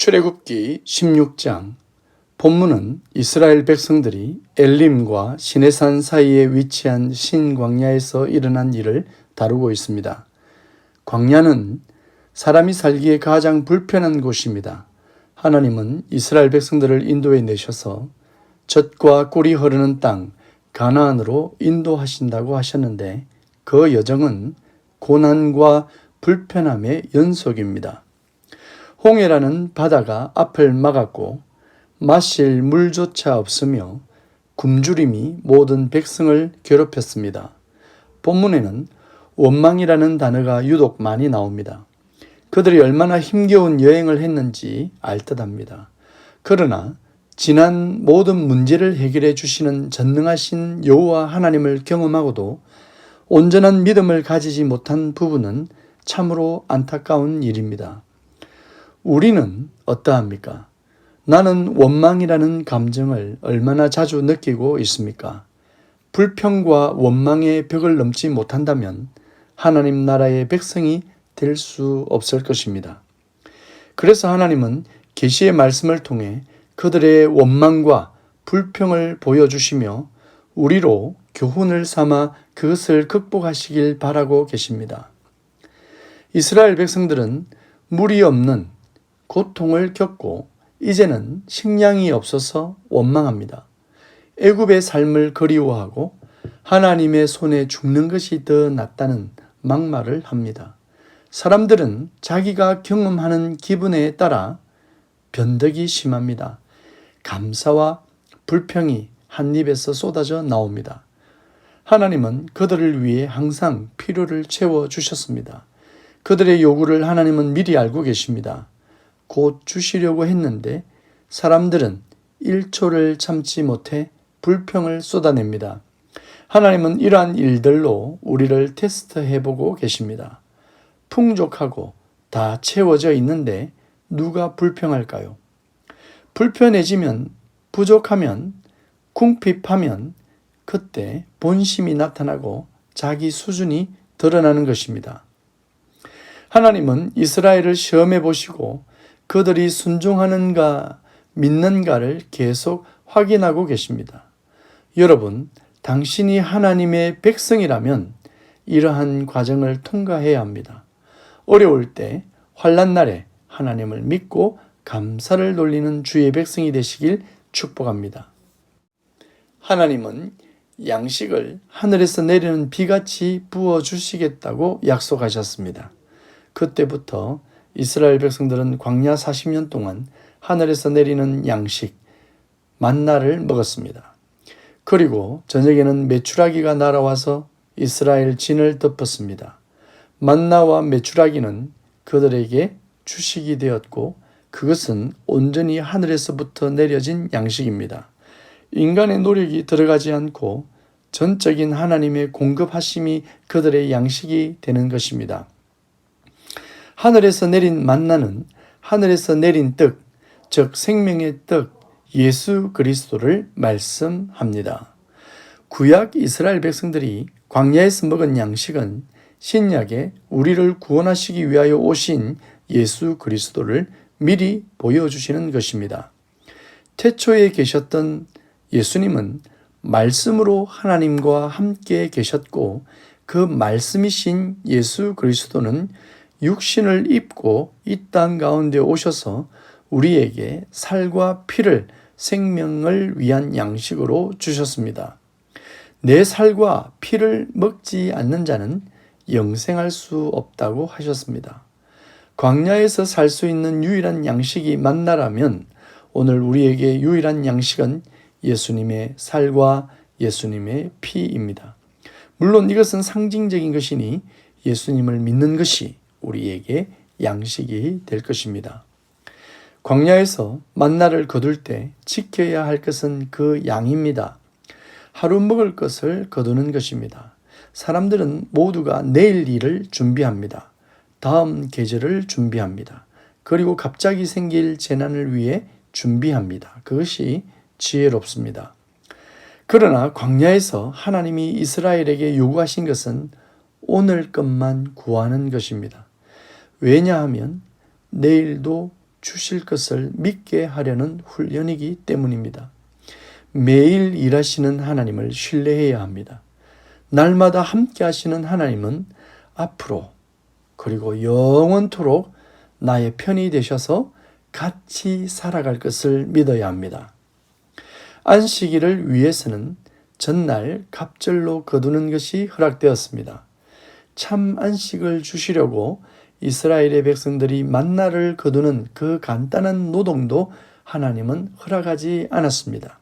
출애굽기 16장. 본문은 이스라엘 백성들이 엘림과 시내산 사이에 위치한 신광야에서 일어난 일을 다루고 있습니다. 광야는 사람이 살기에 가장 불편한 곳입니다. 하나님은 이스라엘 백성들을 인도해 내셔서 젖과 꿀이 흐르는 땅 가나안으로 인도하신다고 하셨는데 그 여정은 고난과 불편함의 연속입니다. 홍해라는 바다가 앞을 막았고 마실 물조차 없으며 굶주림이 모든 백성을 괴롭혔습니다. 본문에는 원망이라는 단어가 유독 많이 나옵니다. 그들이 얼마나 힘겨운 여행을 했는지 알 듯합니다. 그러나 지난 모든 문제를 해결해 주시는 전능하신 여호와 하나님을 경험하고도 온전한 믿음을 가지지 못한 부분은 참으로 안타까운 일입니다. 우리는 어떠합니까? 나는 원망이라는 감정을 얼마나 자주 느끼고 있습니까? 불평과 원망의 벽을 넘지 못한다면 하나님 나라의 백성이 될 수 없을 것입니다. 그래서 하나님은 계시의 말씀을 통해 그들의 원망과 불평을 보여주시며 우리로 교훈을 삼아 그것을 극복하시길 바라고 계십니다. 이스라엘 백성들은 물이 없는 고통을 겪고 이제는 식량이 없어서 원망합니다. 애굽의 삶을 그리워하고 하나님의 손에 죽는 것이 더 낫다는 막말을 합니다. 사람들은 자기가 경험하는 기분에 따라 변덕이 심합니다. 감사와 불평이 한 입에서 쏟아져 나옵니다. 하나님은 그들을 위해 항상 필요를 채워주셨습니다. 그들의 요구를 하나님은 미리 알고 계십니다. 곧 주시려고 했는데 사람들은 1초를 참지 못해 불평을 쏟아냅니다. 하나님은 이러한 일들로 우리를 테스트해보고 계십니다. 풍족하고 다 채워져 있는데 누가 불평할까요? 불편해지면, 부족하면, 궁핍하면 그때 본심이 나타나고 자기 수준이 드러나는 것입니다. 하나님은 이스라엘을 시험해 보시고 그들이 순종하는가 믿는가를 계속 확인하고 계십니다. 여러분, 당신이 하나님의 백성이라면 이러한 과정을 통과해야 합니다. 어려울 때, 환난 날에 하나님을 믿고 감사를 돌리는 주의 백성이 되시길 축복합니다. 하나님은 양식을 하늘에서 내리는 비같이 부어주시겠다고 약속하셨습니다. 그때부터 이스라엘 백성들은 광야 40년 동안 하늘에서 내리는 양식, 만나를 먹었습니다. 그리고 저녁에는 메추라기가 날아와서 이스라엘 진을 덮었습니다. 만나와 메추라기는 그들에게 주식이 되었고 그것은 온전히 하늘에서부터 내려진 양식입니다. 인간의 노력이 들어가지 않고 전적인 하나님의 공급하심이 그들의 양식이 되는 것입니다. 하늘에서 내린 만나는 하늘에서 내린 떡, 즉 생명의 떡, 예수 그리스도를 말씀합니다. 구약 이스라엘 백성들이 광야에서 먹은 양식은 신약에 우리를 구원하시기 위하여 오신 예수 그리스도를 미리 보여주시는 것입니다. 태초에 계셨던 예수님은 말씀으로 하나님과 함께 계셨고 그 말씀이신 예수 그리스도는 육신을 입고 이 땅 가운데 오셔서 우리에게 살과 피를 생명을 위한 양식으로 주셨습니다. 내 살과 피를 먹지 않는 자는 영생할 수 없다고 하셨습니다. 광야에서 살 수 있는 유일한 양식이 만나라면 오늘 우리에게 유일한 양식은 예수님의 살과 예수님의 피입니다. 물론 이것은 상징적인 것이니 예수님을 믿는 것이 우리에게 양식이 될 것입니다. 광야에서 만나를 거둘 때 지켜야 할 것은 그 양입니다. 하루 먹을 것을 거두는 것입니다. 사람들은 모두가 내일 일을 준비합니다. 다음 계절을 준비합니다. 그리고 갑자기 생길 재난을 위해 준비합니다. 그것이 지혜롭습니다. 그러나 광야에서 하나님이 이스라엘에게 요구하신 것은 오늘 것만 구하는 것입니다. 왜냐하면 내일도 주실 것을 믿게 하려는 훈련이기 때문입니다. 매일 일하시는 하나님을 신뢰해야 합니다. 날마다 함께 하시는 하나님은 앞으로 그리고 영원토록 나의 편이 되셔서 같이 살아갈 것을 믿어야 합니다. 안식일을 위해서는 전날 갑절로 거두는 것이 허락되었습니다. 참 안식을 주시려고 이스라엘의 백성들이 만나를 거두는 그 간단한 노동도 하나님은 허락하지 않았습니다.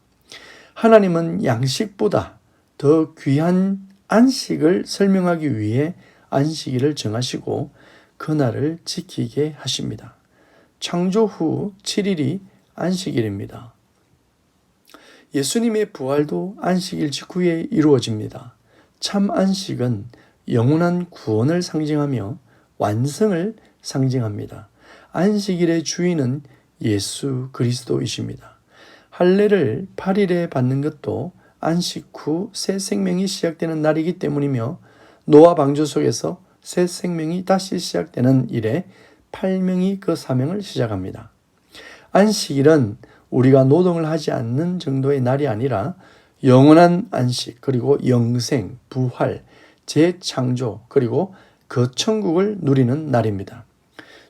하나님은 양식보다 더 귀한 안식을 설명하기 위해 안식일을 정하시고 그날을 지키게 하십니다. 창조 후 7일이 안식일입니다. 예수님의 부활도 안식일 직후에 이루어집니다. 참 안식은 영원한 구원을 상징하며 완성을 상징합니다. 안식일의 주인은 예수 그리스도이십니다. 할례를 8일에 받는 것도 안식 후 새 생명이 시작되는 날이기 때문이며 노아 방주 속에서 새 생명이 다시 시작되는 일에 8명이 그 사명을 시작합니다. 안식일은 우리가 노동을 하지 않는 정도의 날이 아니라 영원한 안식, 그리고 영생, 부활, 재창조, 그리고 그 천국을 누리는 날입니다.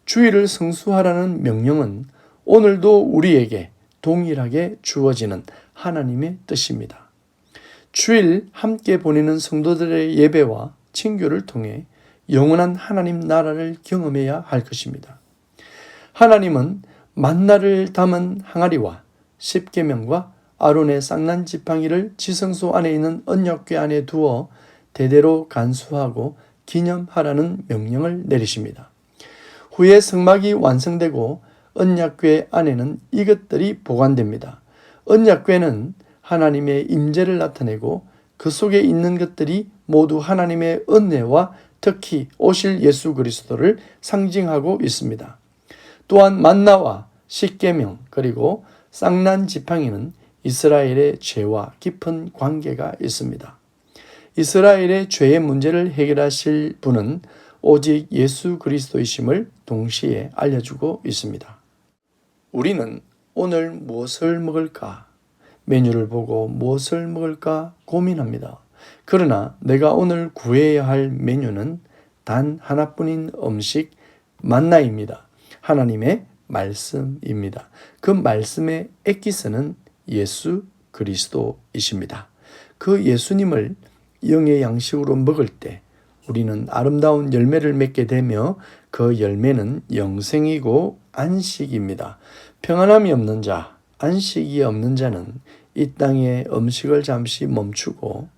주일을 성수하라는 명령은 오늘도 우리에게 동일하게 주어지는 하나님의 뜻입니다. 주일 함께 보내는 성도들의 예배와 친교를 통해 영원한 하나님 나라를 경험해야 할 것입니다. 하나님은 만나를 담은 항아리와 십계명과 아론의 쌍난 지팡이를 지성소 안에 있는 언약궤 안에 두어 대대로 간수하고 기념하라는 명령을 내리십니다. 후에 성막이 완성되고 언약궤 안에는 이것들이 보관됩니다. 언약궤는 하나님의 임재를 나타내고 그 속에 있는 것들이 모두 하나님의 은혜와 특히 오실 예수 그리스도를 상징하고 있습니다. 또한 만나와 십계명 그리고 쌍난 지팡이는 이스라엘의 죄와 깊은 관계가 있습니다. 이스라엘의 죄의 문제를 해결하실 분은 오직 예수 그리스도이심을 동시에 알려주고 있습니다. 우리는 오늘 무엇을 먹을까? 메뉴를 보고 무엇을 먹을까 고민합니다. 그러나 내가 오늘 구해야 할 메뉴는 단 하나뿐인 음식 만나입니다. 하나님의 말씀입니다. 그 말씀의 엑기스는 예수 그리스도이십니다. 그 예수님을 영의 양식으로 먹을 때 우리는 아름다운 열매를 맺게 되며 그 열매는 영생이고 안식입니다. 평안함이 없는 자, 안식이 없는 자는 이 땅의 음식을 잠시 멈추고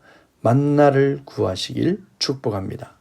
만나를 구하시길 축복합니다.